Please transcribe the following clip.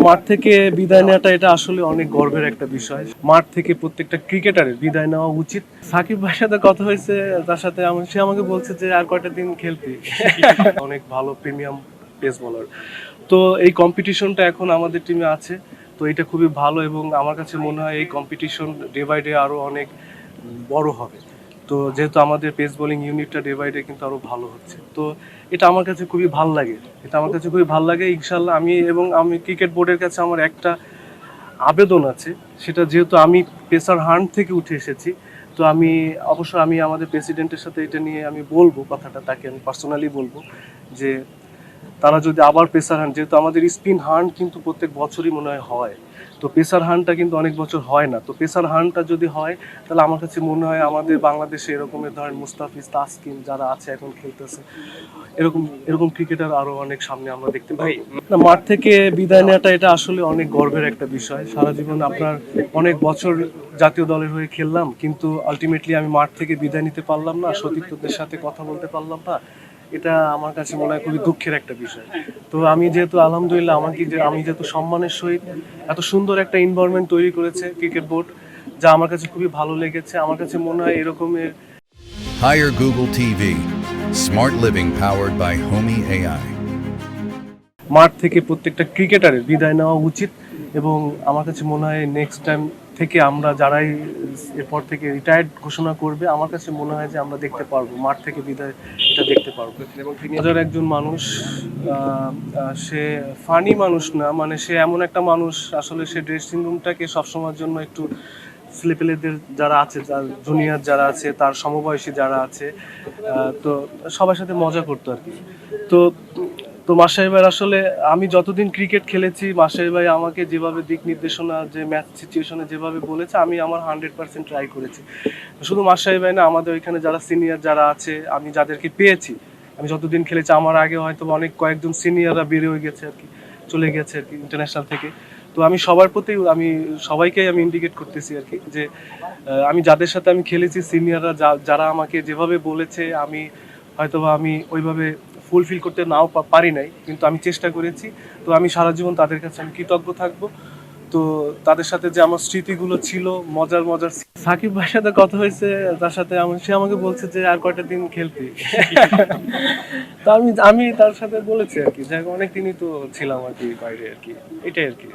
মাঠ থেকে বিদায় নেওয়াটা এটা আসলে অনেক গর্বের একটা বিষয়। মাঠ থেকে প্রত্যেকটা ক্রিকেটারের বিদায় নেওয়া উচিত। সাকিব ভাইয়ের সাথে কথা হয়েছে, তার সাথে সে আমাকে বলছে যে আর কয়টা দিন খেলতে। অনেক ভালো প্রিমিয়াম পেস বোলার। তো এই কম্পিটিশনটা এখন আমাদের টিমে আছে। তো এটা খুবই ভালো এবং আমার কাছে মনে হয় এই কম্পিটিশন ডে বাই ডে আরো অনেক বড় হবে। তো যেহেতু আমাদের পেস বোলিং ইউনিটটা ডে বাই ডে কিন্তু আরো ভালো হচ্ছে, তো এটা আমার কাছে খুবই ভালো লাগে। ইনশাল্লাহ আমি ক্রিকেট বোর্ডের কাছে আমার একটা আবেদন আছে, সেটা যেহেতু আমি পেসার হান্ট থেকে উঠে এসেছি, তো আমি আমাদের প্রেসিডেন্টের সাথে এটা নিয়ে আমি বলবো কথাটা, তাকে আমি পার্সোনালি বলবো যে তারা যদি আবার পেসার হান্ট, যেহেতু আমাদের স্পিন হান্ট কিন্তু প্রত্যেক বছরই মনে হয়, তো পেসার হান্টটা কিন্তু অনেক বছর হয় না। তো পেসার হান্টটা যদি হয় তাহলে আমার কাছে মনে হয় আমাদের বাংলাদেশে এরকমের ধরেন মুস্তাফিজ, তাসকিন যারা আছে এখন খেলতেছে, এরকম এরকম ক্রিকেটার আরো অনেক সামনে আমরা দেখতে পাই। না, মাঠ থেকে বিদায় নেওয়াটা এটা আসলে অনেক গর্বের একটা বিষয়। সারা জীবন আপনার অনেক বছর জাতীয় দলের হয়ে খেললাম, কিন্তু আলটিমেটলি আমি মাঠ থেকে বিদায় নিতে পারলাম না, সতীর্থদের সাথে কথা বলতে পারলাম না। এটা আমার কাছে মনে হয় খুবই দুঃখের একটা বিষয়। তো আমি যেহেতু আলহামদুলিল্লাহ আমি যেহেতু সম্মানের সহিত এত সুন্দর একটা এনভায়রনমেন্ট তৈরি করেছে ক্রিকেট বোর্ড, যা আমার কাছে খুবই ভালো লেগেছে। আমার কাছে মনে হয় এরকমের Hire Google TV. Smart living powered by Homey AI. মাঠ থেকে প্রত্যেকটা ক্রিকেটারের বিদায় নেওয়া উচিত এবং আমার কাছে মনে হয় নেক্সট টাইম থেকে আমরা যারাই এরপর থেকে রিটায়ার্ড ঘোষণা করবে, আমার কাছে মনে হয় যে আমরা দেখতে পারবো মাঠ থেকে বিদায়, এটা দেখতে পারবো। এবং তিনি একজন মানুষ, সে ফানি মানুষ না, মানে সে এমন একটা মানুষ, আসলে সে ড্রেসিং রুমটাকে সবসময়ের জন্য একটু ছেলেপেলেদের যারা আছে, যার জুনিয়র যারা আছে, তার সমবয়সী যারা আছে, তো সবার সাথে মজা করতো আর কি। তো তো মাসাই ভাই আসলে আমি যতদিন ক্রিকেট খেলেছি, মাসাই ভাই আমাকে যেভাবে দিক নির্দেশনা, যে ম্যাচ সিচুয়েশনে যেভাবে বলেছে, আমি আমার 100% ট্রাই করেছি। শুধু মাসাই ভাই না, আমাদের ওইখানে যারা সিনিয়র যারা আছে, আমি যাদেরকে পেয়েছি, আমি যতদিন খেলেছি, আমার আগে হয়তো অনেক কয়েকজন সিনিয়ররা বেরিয়ে হয়ে গেছে আর কি, চলে গেছে আর কি ইন্টারন্যাশনাল থেকে। তো আমি সবার প্রতি সবাইকে আমি ইন্ডিকেট করতেছি আর কি, যে আমি যাদের সাথে আমি খেলেছি সিনিয়ররা, যারা আমাকে যেভাবে বলেছে, আমি ওইভাবে ফুলফিল করতে নাও পারি নাই, কিন্তু আমি চেষ্টা করেছি। তো আমি সারা জীবন তাদের কাছে আমি কৃতজ্ঞ থাকবো। তো তাদের সাথে যে আমার স্মৃতিগুলো ছিল, মজার মজার, সাকিব ভাইয়ের সাথে কথা হয়েছে, তার সাথে সে আমাকে বলছে যে আর কয়টা দিন খেলতে। তো আমি তার সাথে বলেছি আর কি, যাই হোক অনেক দিনই তো ছিলাম আর কি বাইরে আর কি, এটাই আর কি।